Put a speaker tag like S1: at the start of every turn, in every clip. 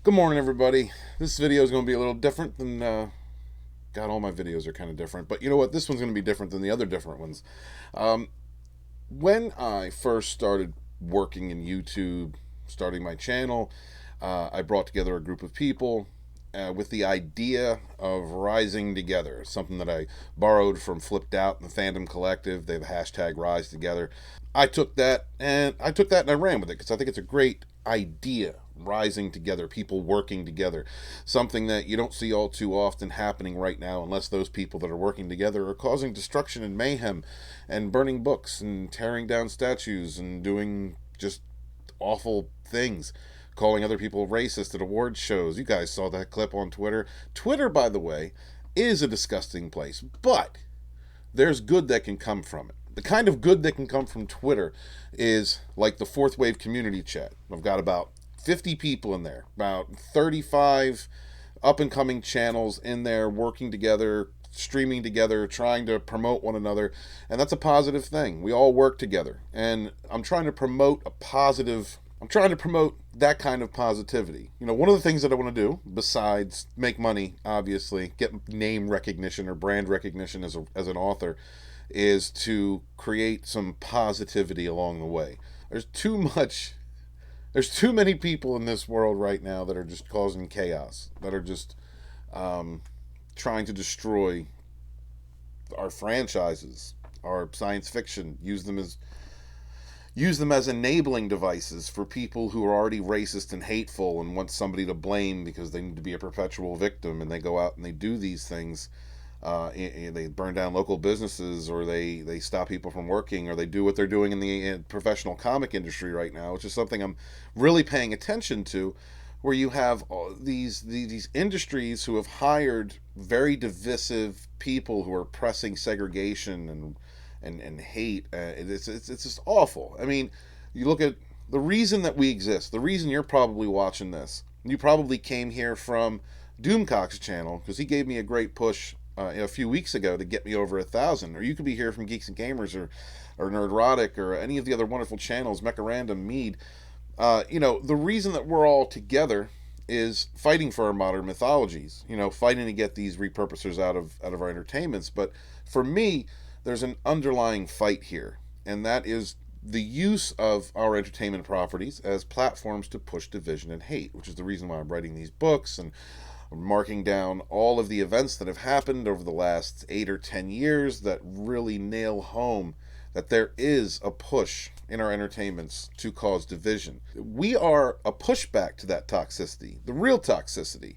S1: Good morning, everybody. This video is going to be a little different than, God, all my videos are kind of different. But you know what? This one's going to be different than the other different ones. Um, when I first started working in YouTube, starting my channel, I brought together a group of people with the idea of rising together. Something that I borrowed from Flipped Out and the Fandom Collective. They have a hashtag Rise Together. I took that and I ran with it because I think it's a great idea. Rising together, people working together, something that you don't see all too often happening right now, unless those people that are working together are causing destruction and mayhem, and burning books and tearing down statues and doing just awful things, calling other people racist at award shows. You guys saw that clip on Twitter. Twitter, by the way, is a disgusting place, but there's good that can come from it. The kind of good that can come from Twitter is like the fourth wave community chat. I've got about 50 people in there, about 35 up and coming channels in there working together, streaming together, trying to promote one another, and that's a positive thing. We all work together, and I'm trying to promote that kind of positivity. You know, one of the things that I want to do, besides make money, obviously, get name recognition or brand recognition as an author, is to create some positivity along the way. There's too many people in this world right now that are just causing chaos, that are just trying to destroy our franchises, our science fiction, use them as enabling devices for people who are already racist and hateful and want somebody to blame because they need to be a perpetual victim, and they go out and they do these things. They burn down local businesses, or they stop people from working, or they do what they're doing in the professional comic industry right now, which is something I'm really paying attention to, where you have these industries who have hired very divisive people who are pressing segregation and hate. It's just awful. I mean, you look at the reason that we exist, the reason you're probably watching this. You probably came here from Doomcock's channel because he gave me a great push a few weeks ago to get me over 1,000. Or you could be here from Geeks+Gamers or Nerdrotic or any of the other wonderful channels, Mecha Random, Mead. The reason that we're all together is fighting for our modern mythologies. Fighting to get these repurposers out of our entertainments. But for me, there's an underlying fight here, and that is the use of our entertainment properties as platforms to push division and hate, which is the reason why I'm writing these books and marking down all of the events that have happened over the last 8 or 10 years that really nail home that there is a push in our entertainments to cause division. We are a pushback to that toxicity, the real toxicity.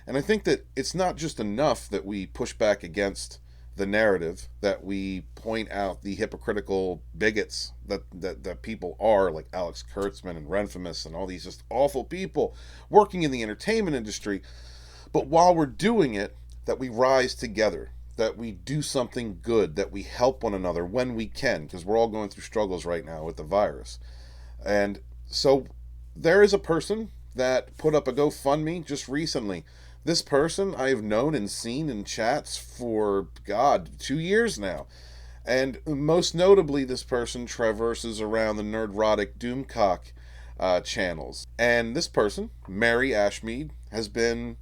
S1: And I think that it's not just enough that we push back against the narrative, that we point out the hypocritical bigots that people are, like Alex Kurtzman and Renfamous and all these just awful people working in the entertainment industry. But while we're doing it, that we rise together, that we do something good, that we help one another when we can, because we're all going through struggles right now with the virus. And so there is a person that put up a GoFundMe just recently. This person I've known and seen in chats for, 2 years now. And most notably, this person traverses around the Nerdrotic Doomcock channels. And this person, Mary Ashmead, has been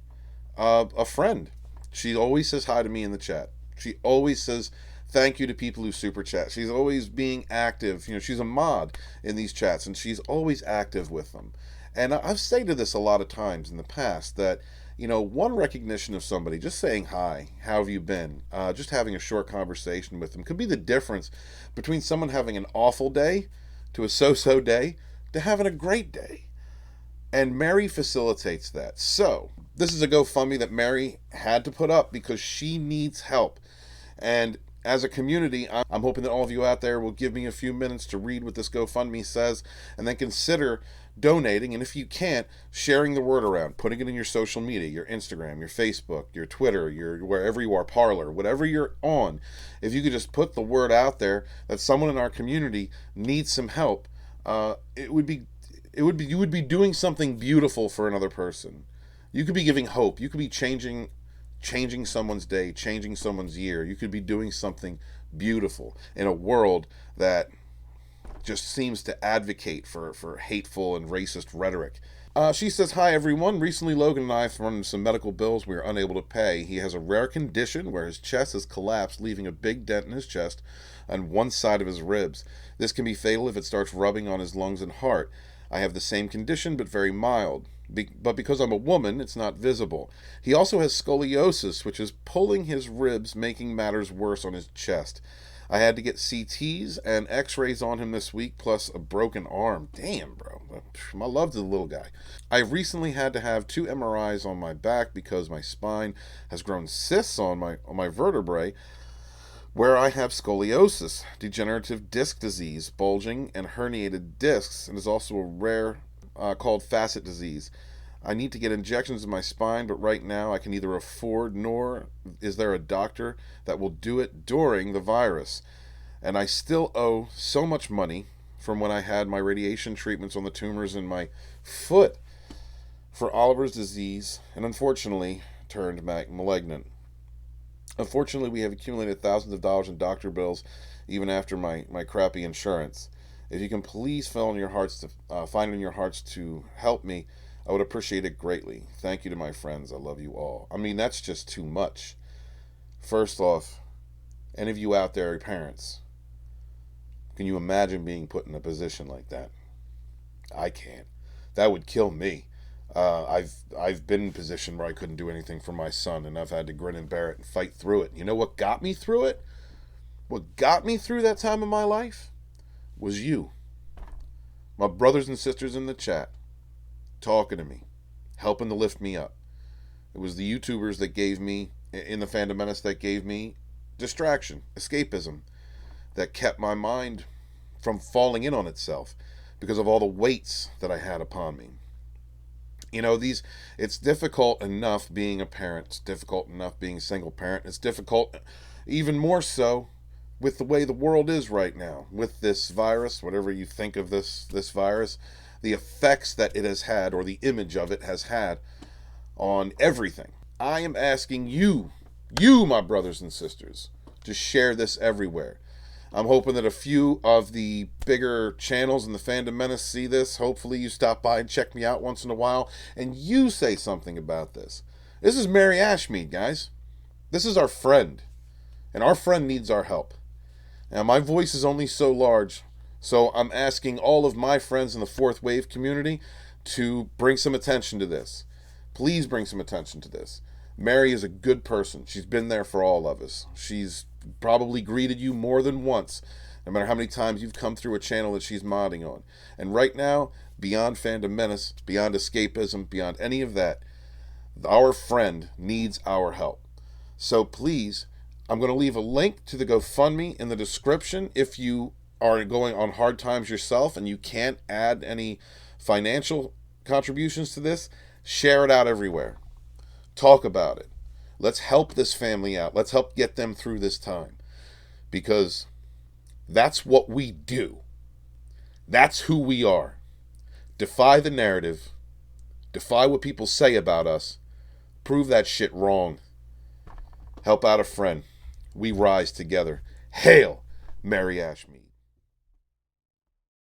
S1: a friend. She always says hi to me in the chat. She always says thank you to people who super chat. She's always being active. She's a mod in these chats, and she's always active with them. And I've stated this a lot of times in the past that, one recognition of somebody, just saying hi, how have you been, just having a short conversation with them could be the difference between someone having an awful day to a so-so day to having a great day. And Mary facilitates that. So this is a GoFundMe that Mary had to put up because she needs help. And as a community, I'm hoping that all of you out there will give me a few minutes to read what this GoFundMe says and then consider donating. And if you can't, sharing the word around, putting it in your social media, your Instagram, your Facebook, your Twitter, your wherever you are, Parler, whatever you're on. If you could just put the word out there that someone in our community needs some help, you would be doing something beautiful for another person. You could be giving hope. You could be changing someone's day, changing someone's year. You could be doing something beautiful in a world that just seems to advocate for hateful and racist rhetoric. She says, "Hi everyone. Recently, Logan and I have run into some medical bills we are unable to pay. He has a rare condition where his chest has collapsed, leaving a big dent in his chest on one side of his ribs. This can be fatal if it starts rubbing on his lungs and heart. I have the same condition, but very mild. But because I'm a woman, it's not visible. He also has scoliosis, which is pulling his ribs, making matters worse on his chest. I had to get CTs and x-rays on him this week, plus a broken arm. Damn, bro. My love to the little guy. I recently had to have 2 MRIs on my back because my spine has grown cysts on my vertebrae where I have scoliosis, degenerative disc disease, bulging, and herniated discs, and is also a rare called facet disease. I need to get injections in my spine, but right now I can neither afford nor is there a doctor that will do it during the virus. And I still owe so much money from when I had my radiation treatments on the tumors in my foot for Oliver's disease, and unfortunately turned malignant. Unfortunately, we have accumulated thousands of dollars in doctor bills, even after my crappy insurance. If you can please find in your hearts to help me, I would appreciate it greatly. Thank you to my friends. I love you all." I mean, that's just too much. First off, any of you out there are parents. Can you imagine being put in a position like that? I can't. That would kill me. I've been in a position where I couldn't do anything for my son, and I've had to grin and bear it and fight through it. You know what got me through it? What got me through that time of my life was you. My brothers and sisters in the chat, talking to me, helping to lift me up. It was the YouTubers that gave me, in the Fandom Menace, that gave me distraction, escapism, that kept my mind from falling in on itself because of all the weights that I had upon me. You know, it's difficult enough being a parent. It's difficult enough being a single parent. It's difficult even more so with the way the world is right now, with this virus, whatever you think of this virus, the effects that it has had, or the image of it has had on everything. I am asking you, my brothers and sisters, to share this everywhere. I'm hoping that a few of the bigger channels in the Fandom Menace see this. Hopefully you stop by and check me out once in a while, and you say something about this. This is Mary Ashmead, guys. This is our friend, and our friend needs our help. Now, my voice is only so large, so I'm asking all of my friends in the fourth wave community to bring some attention to this. Please bring some attention to this. Mary is a good person. She's been there for all of us. She's probably greeted you more than once, no matter how many times you've come through a channel that she's modding on. And right now, beyond Fandom Menace, beyond escapism, beyond any of that, our friend needs our help. So please, I'm going to leave a link to the GoFundMe in the description. If you are going on hard times yourself and you can't add any financial contributions to this, share it out everywhere. Talk about it. Let's help this family out. Let's help get them through this time. Because that's what we do. That's who we are. Defy the narrative. Defy what people say about us. Prove that shit wrong. Help out a friend. We rise together. Hail Mary Ashmead.